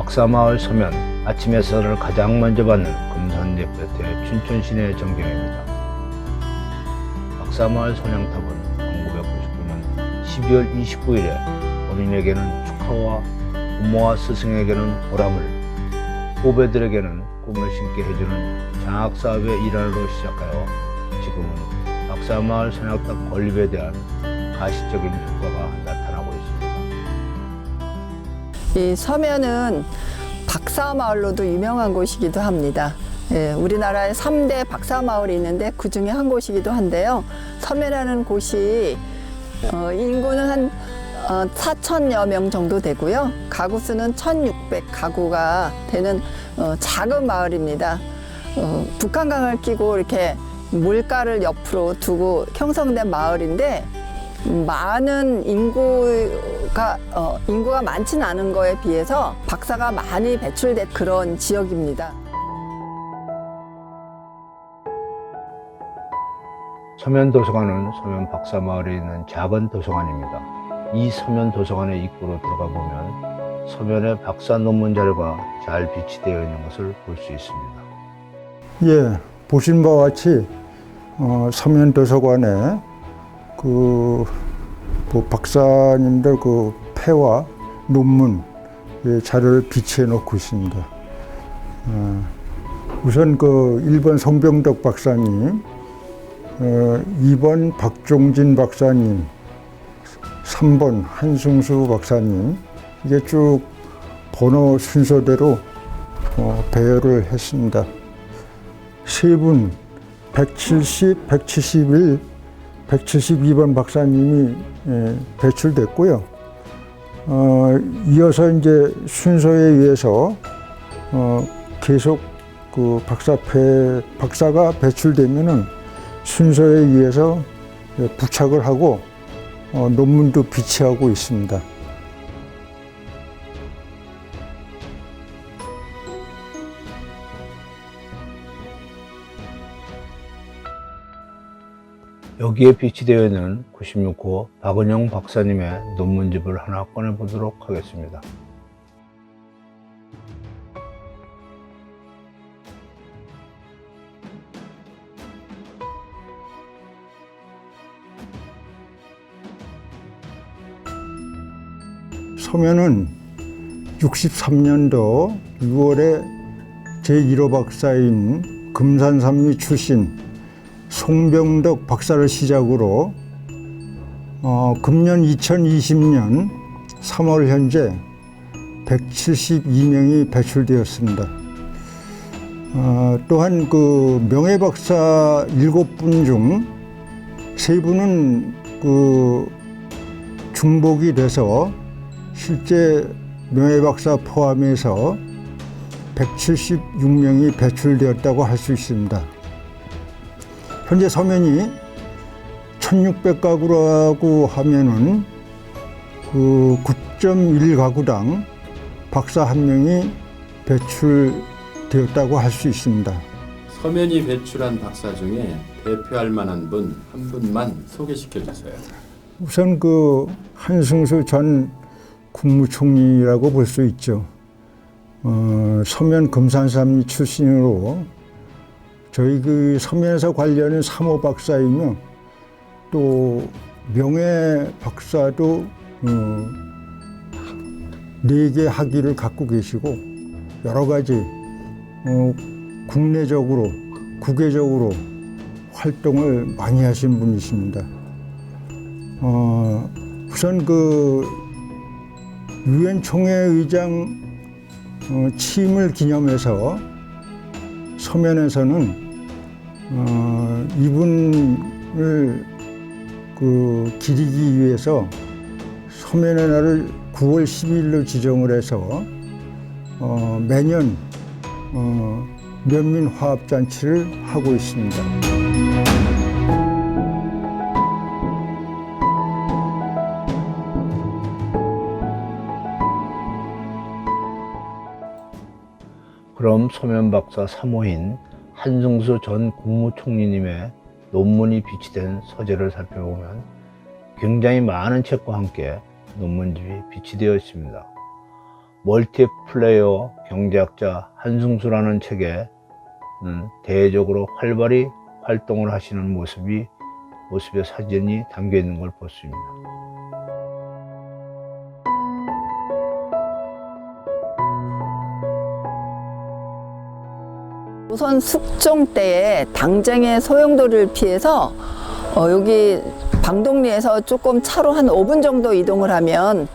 박사마을 서면 아침 햇살을 가장 먼저 받는 금산 넷볕의 춘천 시내 전경입니다. 박사마을 소냥탑은 1999년 12월 29일에 본인에게는 축하와 부모와 스승에게는 보람을, 후배들에게는 꿈을 심게 해주는 장학사업의 일환으로 시작하여 지금은 박사마을 소냥탑 건립에 대한 가시적인 효과가 나타나고 있습니다. 이 서면은 박사마을로도 유명한 곳이기도 합니다. 예, 우리나라에 3대 박사마을이 있는데 그 중에 한 곳이기도 한데요. 서면이라는 곳이 인구는 한 4,000여 명 정도 되고요. 가구 수는 1,600가구가 되는 작은 마을입니다. 북한강을 끼고 이렇게 물가를 옆으로 두고 형성된 마을인데 많은 인구가 많지는 않은 거에 비해서 박사가 많이 배출된 그런 지역입니다. 서면도서관은 서면 박사마을에 있는 작은 도서관입니다. 이 서면 도서관의 입구로 들어가 보면 서면의 박사 논문 자료가 잘 비치되어 있는 것을 볼 수 있습니다. 예, 보신 바와 같이 서면 도서관에 박사님들 폐와 논문 자료를 비치해 놓고 있습니다. 우선 1번 송병덕 박사님, 2번 박종진 박사님, 3번 한승수 박사님, 이게 쭉 번호 순서대로 배열을 했습니다. 세 분, 170, 171, 172번 박사님이 배출됐고요. 이어서 이제 순서에 의해서 계속 박사가 배출되면은 순서에 의해서 부착을 하고 논문도 비치하고 있습니다. 여기에 비치되어 있는 96호 박은영 박사님의 논문집을 하나 꺼내보도록 하겠습니다. 서면은 63년도 6월에 제1호 박사인 금산삼리 출신 송병덕 박사를 시작으로 금년 2020년 3월 현재 172명이 배출되었습니다. 또한 명예박사 7분 중 3분은 중복이 돼서 실제 명예박사 포함해서 176명이 배출되었다고 할 수 있습니다. 현재 서면이 1,600가구라고 하면은 9.1가구당 박사 1명이 배출되었다고 할 수 있습니다. 서면이 배출한 박사 중에 대표할 만한 분 한 분만 소개시켜 주세요. 우선 한승수 전 국무총리라고 볼 수 있죠. 서면 금산삼리 출신으로 저희 서면에서 관리하는 3호 박사이며 또 명예 박사도 4개 학위를 갖고 계시고 여러 가지 국내적으로 국외적으로 활동을 많이 하신 분이십니다. 우선 유엔 총회의장 취임을 기념해서 서면에서는 이분을 기리기 위해서 서면의 날을 9월 10일로 지정을 해서 매년 면민화합잔치를 하고 있습니다. 그럼 서면 박사 3호인 한승수 전 국무총리님의 논문이 비치된 서재를 살펴보면 굉장히 많은 책과 함께 논문집이 비치되어 있습니다. 멀티플레이어 경제학자 한승수라는 책에는 대외적으로 활발히 활동을 하시는 모습의 사진이 담겨 있는 걸 볼 수 있습니다. 조선 숙종 때에 당쟁의 소용돌이를 피해서 여기 방독리에서 조금 차로 한 5분 정도 이동을 하면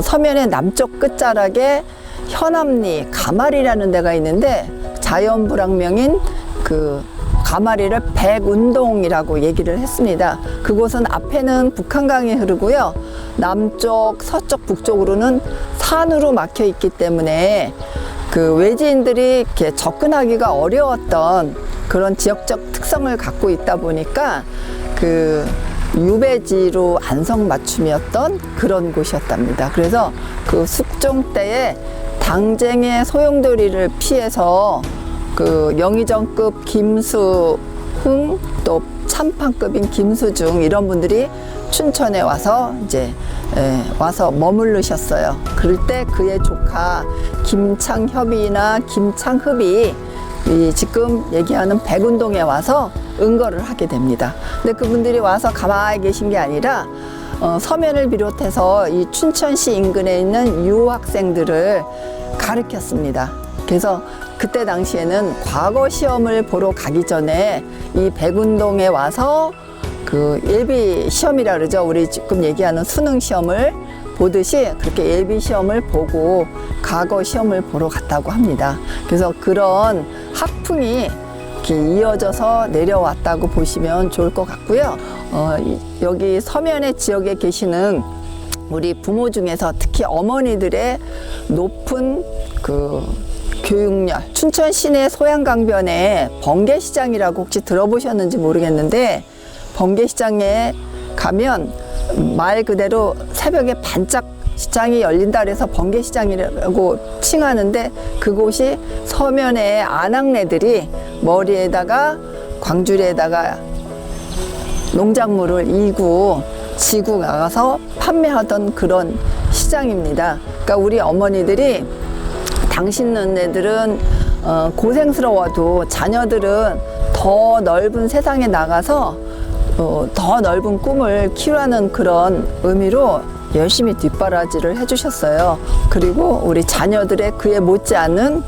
서면의 남쪽 끝자락에 현암리 가마리라는 데가 있는데 자연불황명인 그 가마리를 백운동이라고 얘기를 했습니다. 그곳은 앞에는 북한강이 흐르고요. 남쪽, 서쪽, 북쪽으로는 산으로 막혀 있기 때문에 그 외지인들이 이렇게 접근하기가 어려웠던 그런 지역적 특성을 갖고 있다 보니까 그 유배지로 안성맞춤이었던 그런 곳이었답니다. 그래서 그 숙종 때에 당쟁의 소용돌이를 피해서 그 영의정급 김수흥 또 참판급인 김수중 이런 분들이 춘천에 와서 이제 와서 머무르셨어요. 그럴 때 그의 조카 김창협이나 김창흡이 이 지금 얘기하는 백운동에 와서 은거를 하게 됩니다. 근데 그분들이 와서 가만히 계신 게 아니라 서면을 비롯해서 이 춘천시 인근에 있는 유학생들을 가르쳤습니다. 그래서 그때 당시에는 과거 시험을 보러 가기 전에 이 백운동에 와서 그 예비 시험이라 그러죠. 우리 지금 얘기하는 수능 시험을 보듯이 그렇게 예비 시험을 보고 과거 시험을 보러 갔다고 합니다. 그래서 그런 학풍이 이렇게 이어져서 내려왔다고 보시면 좋을 것 같고요. 여기 서면의 지역에 계시는 우리 부모 중에서 특히 어머니들의 높은 그 교육열, 춘천 시내 소양강변에 번개시장이라고 혹시 들어보셨는지 모르겠는데 번개시장에 가면 말 그대로 새벽에 반짝 시장이 열린다 그래서 번개시장이라고 칭하는데 그곳이 서면의 아낙네들이 머리에다가 광주리에다가 농작물을 이고 지고 나가서 판매하던 그런 시장입니다. 그러니까 우리 어머니들이 당신네들은 고생스러워도 자녀들은 더 넓은 세상에 나가서 더 넓은 꿈을 키우라는 그런 의미로 열심히 뒷바라지를 해주셨어요. 그리고 우리 자녀들의 그에 못지않은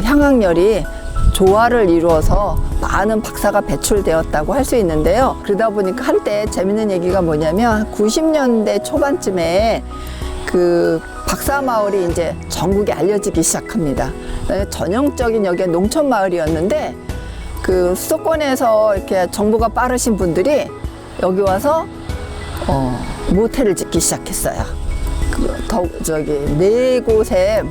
향학열이 조화를 이루어서 많은 박사가 배출되었다고 할 수 있는데요. 그러다 보니까 한때 재밌는 얘기가 뭐냐면 90년대 초반쯤에 그 박사 마을이 이제 전국에 알려지기 시작합니다. 전형적인 여기 농촌 마을이었는데 그 수도권에서 이렇게 정보가 빠르신 분들이 여기 와서 모텔을 짓기 시작했어요. 네 곳에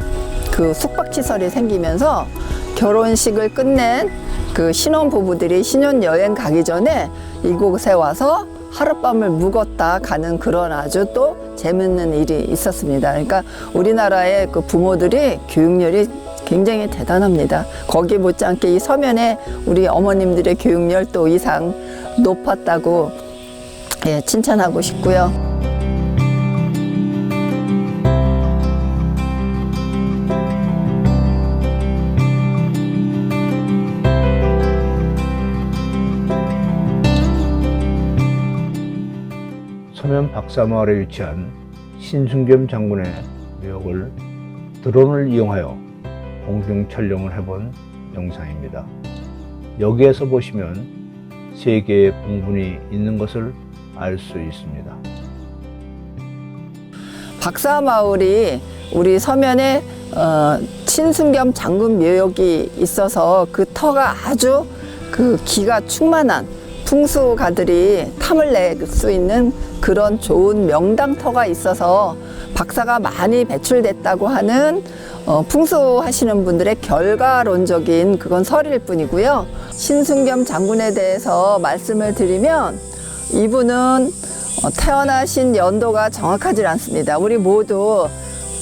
그 숙박시설이 생기면서 결혼식을 끝낸 그 신혼부부들이 신혼여행 가기 전에 이곳에 와서 하룻밤을 묵었다 가는 그런 아주 또 재밌는 일이 있었습니다. 그러니까 우리나라의 그 부모들이 교육열이 굉장히 대단합니다. 거기에 못지않게 이 서면에 우리 어머님들의 교육열 또 이상 높았다고 칭찬하고 싶고요. 서면 박사마을에 위치한 신순겸 장군의 묘역을 드론을 이용하여 공중 촬영을 해본 영상입니다. 여기에서 보시면 세 개의 봉분이 있는 것을 알 수 있습니다. 박사마을이 우리 서면에 신순겸 장군 묘역이 있어서 그 터가 아주 그 기가 충만한 풍수가들이 탐을 낼 수 있는 그런 좋은 명당터가 있어서 박사가 많이 배출됐다고 하는 풍수하시는 분들의 결과론적인 그건 설일 뿐이고요. 신순겸 장군에 대해서 말씀을 드리면 이분은 태어나신 연도가 정확하지 않습니다. 우리 모두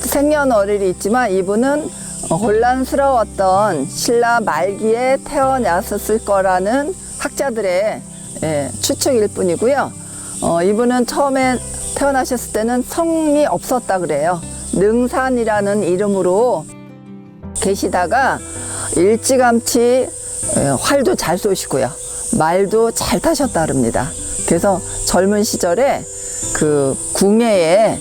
생년월일이 있지만 이분은 혼란스러웠던 신라 말기에 태어났었을 거라는 학자들의 추측일 뿐이고요. 이분은 처음에 태어나셨을 때는 성이 없었다 그래요. 능산이라는 이름으로 계시다가 일찌감치 활도 잘 쏘시고요. 말도 잘 타셨다 그럽니다. 그래서 젊은 시절에 그 궁예에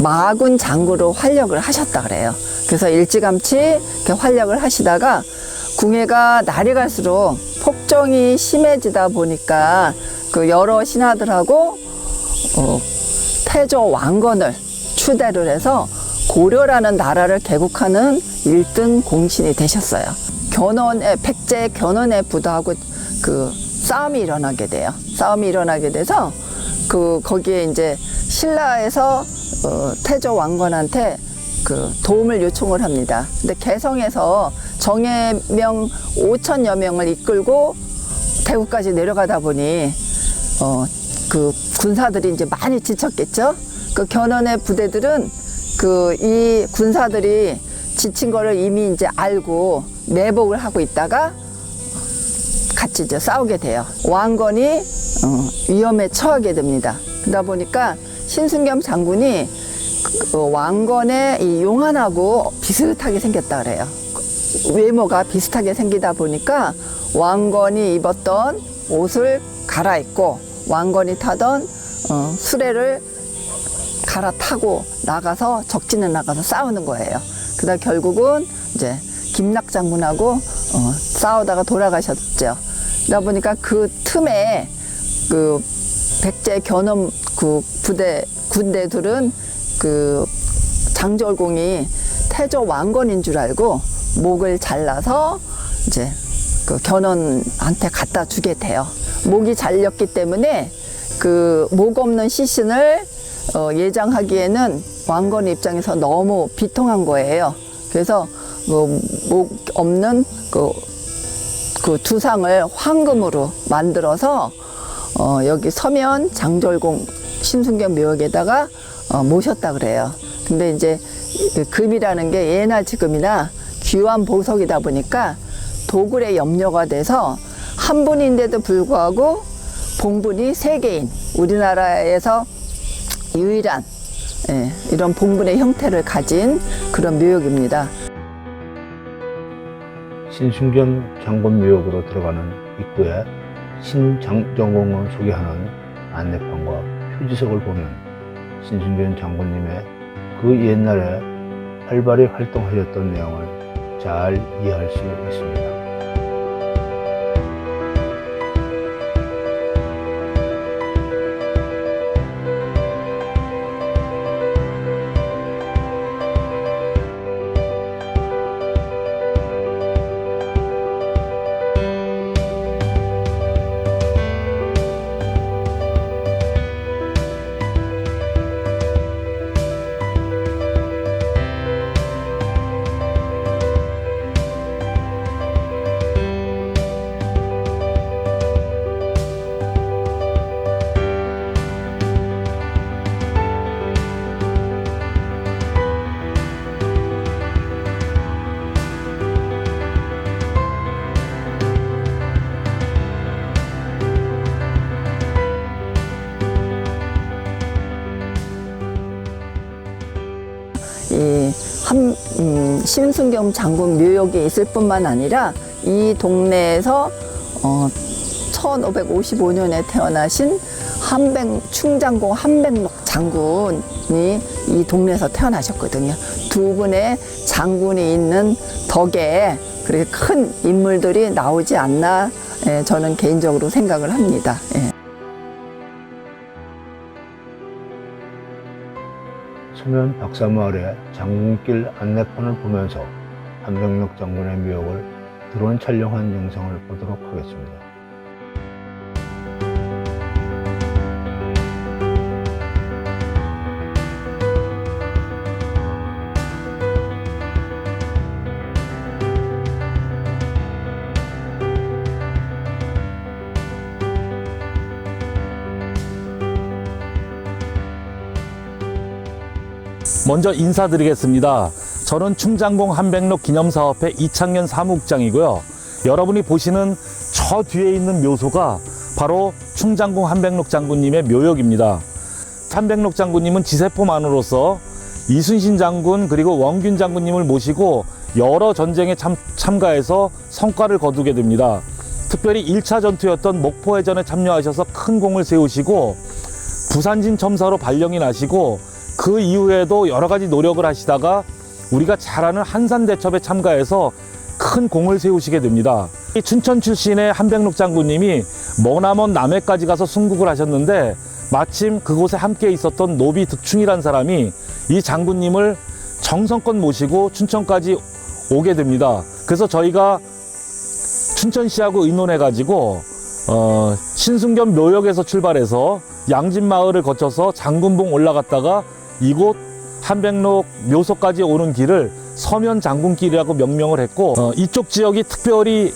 마군 장구로 활약을 하셨다 그래요. 그래서 일찌감치 이렇게 활약을 하시다가 궁예가 날이 갈수록 폭정이 심해지다 보니까 그 여러 신하들하고 태조 왕건을 추대를 해서 고려라는 나라를 개국하는 1등 공신이 되셨어요. 백제 견훤의 부도하고 그 싸움이 일어나게 돼요. 싸움이 일어나게 돼서 거기에 이제 신라에서 태조 왕건한테 그 도움을 요청을 합니다. 근데 개성에서 정예명 5천여 명을 이끌고 대구까지 내려가다 보니 그 군사들이 이제 많이 지쳤겠죠. 그 견훤의 부대들은 이 군사들이 지친 거를 이미 이제 알고 매복을 하고 있다가 같이 이제 싸우게 돼요. 왕건이 위험에 처하게 됩니다. 그러다 보니까 신순겸 장군이 왕건의 이 용안하고 비슷하게 생겼다 그래요. 외모가 비슷하게 생기다 보니까 왕건이 입었던 옷을 갈아입고 왕건이 타던 수레를 갈아타고 나가서 적진에 나가서 싸우는 거예요. 그러다 결국은 이제 김락 장군하고 싸우다가 돌아가셨죠. 그러다 보니까 그 틈에 그 백제 견훤 그 군대들은 그 장절공이 태조 왕건인 줄 알고 목을 잘라서 이제 그 견훤한테 갖다 주게 돼요. 목이 잘렸기 때문에 그 목 없는 시신을 예장하기에는 왕건 입장에서 너무 비통한 거예요. 그래서 목 없는 그 두상을 황금으로 만들어서 여기 서면 장절공 신순겸 묘역에다가 모셨다 그래요. 근데 이제 금이라는 게 예나 지금이나 귀한 보석이다 보니까 도굴에 염려가 돼서 한 분인데도 불구하고 봉분이 3개인 우리나라에서 유일한 이런 봉분의 형태를 가진 그런 묘역입니다. 신순겸 장군 묘역으로 들어가는 입구에 신장정공을 소개하는 안내판과 표지석을 보면 신순겸 장군님의 그 옛날에 활발히 활동하셨던 내용을 잘 이해할 수 있습니다. 신순겸 장군 묘역이 있을 뿐만 아니라 이 동네에서 1555년에 태어나신 충장공 한백록 장군이 이 동네에서 태어나셨거든요. 두 분의 장군이 있는 덕에 그렇게 큰 인물들이 나오지 않나 저는 개인적으로 생각을 합니다. 서면 박사마을의 장군길 안내판을 보면서 한백록 장군의 묘역을 드론 촬영한 영상을 보도록 하겠습니다. 먼저 인사드리겠습니다. 저는 충장공 한백록 기념사업회 이창년 사무국장이고요. 여러분이 보시는 저 뒤에 있는 묘소가 바로 충장공 한백록 장군님의 묘역입니다. 한백록 장군님은 지세포만으로서 이순신 장군 그리고 원균 장군님을 모시고 여러 전쟁에 참가해서 성과를 거두게 됩니다. 특별히 1차 전투였던 목포해전에 참여하셔서 큰 공을 세우시고 부산진 첨사로 발령이 나시고 그 이후에도 여러 가지 노력을 하시다가 우리가 잘 아는 한산대첩에 참가해서 큰 공을 세우시게 됩니다. 이 춘천 출신의 한백록 장군님이 머나먼 남해까지 가서 순국을 하셨는데 마침 그곳에 함께 있었던 노비 득충이란 사람이 이 장군님을 정성껏 모시고 춘천까지 오게 됩니다. 그래서 저희가 춘천시하고 의논해가지고 신승겸 묘역에서 출발해서 양진마을을 거쳐서 장군봉 올라갔다가 이곳 한백록 묘소까지 오는 길을 서면 장군길이라고 명명을 했고 이쪽 지역이 특별히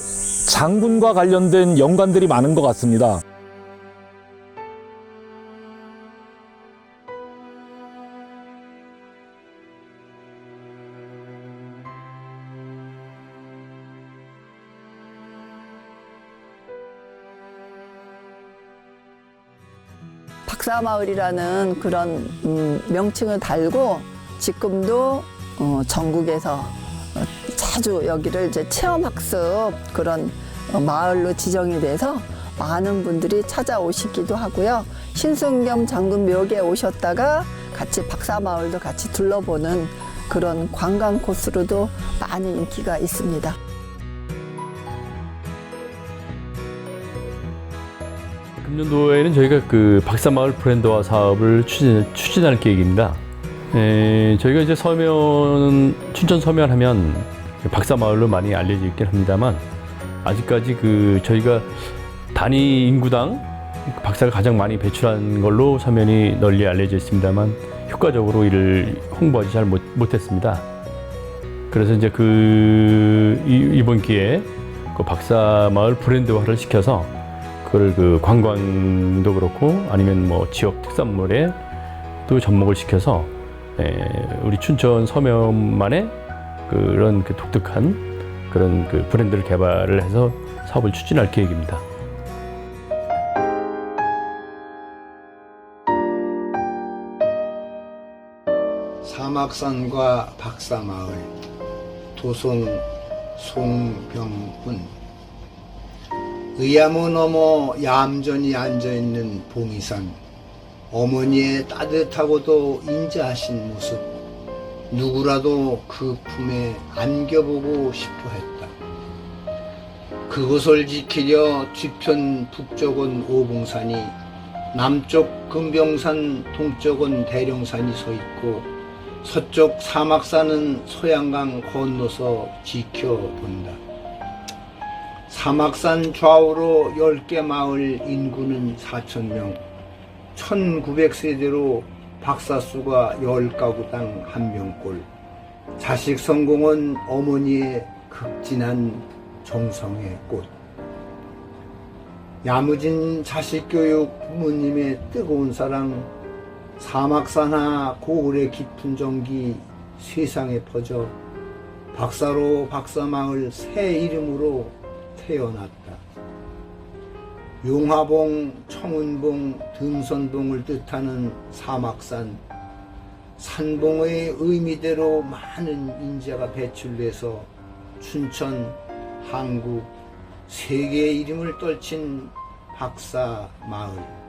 장군과 관련된 연관들이 많은 것 같습니다. 박사마을이라는 그런 명칭을 달고 지금도 전국에서 자주 여기를 이제 체험학습 그런 마을로 지정이 돼서 많은 분들이 찾아오시기도 하고요. 신승겸 장군 묘역에 오셨다가 같이 박사마을도 같이 둘러보는 그런 관광 코스로도 많이 인기가 있습니다. 금년도에는 저희가 그 박사마을 브랜드화 사업을 추진할 계획입니다. 저희가 이제 춘천 서면 하면 박사마을로 많이 알려져 있긴 합니다만 아직까지 저희가 단위 인구당 박사를 가장 많이 배출한 걸로 서면이 널리 알려져 있습니다만 효과적으로 이를 홍보하지 잘 못했습니다. 그래서 이제 이번 기회에 그 박사마을 브랜드화를 시켜서 그걸 관광도 그렇고 아니면 뭐 지역 특산물에 또 접목을 시켜서 우리 춘천 서면만의 그런 독특한 그런 브랜드를 개발을 해서 사업을 추진할 계획입니다. 사막산과 박사마을, 도송 송병훈, 의암호 넘어 얌전히 앉아있는 봉이산, 어머니의 따뜻하고도 인자하신 모습, 누구라도 그 품에 안겨보고 싶어 했다. 그곳을 지키려 뒤편 북쪽은 오봉산이, 남쪽 금병산, 동쪽은 대룡산이 서 있고 서쪽 사막산은 소양강 건너서 지켜본다. 사막산 좌우로 10개 마을 인구는 4,000명, 1,900세대로 박사수가 10가구당 1명꼴. 자식 성공은 어머니의 극진한 정성의 꽃. 야무진 자식 교육, 부모님의 뜨거운 사랑, 사막산하 고을의 깊은 정기 세상에 퍼져 박사로 박사마을 새 이름으로 태어났다. 용화봉, 청운봉, 등선봉을 뜻하는 사막산, 산봉의 의미대로 많은 인재가 배출돼서 춘천, 한국, 세계의 이름을 떨친 박사마을.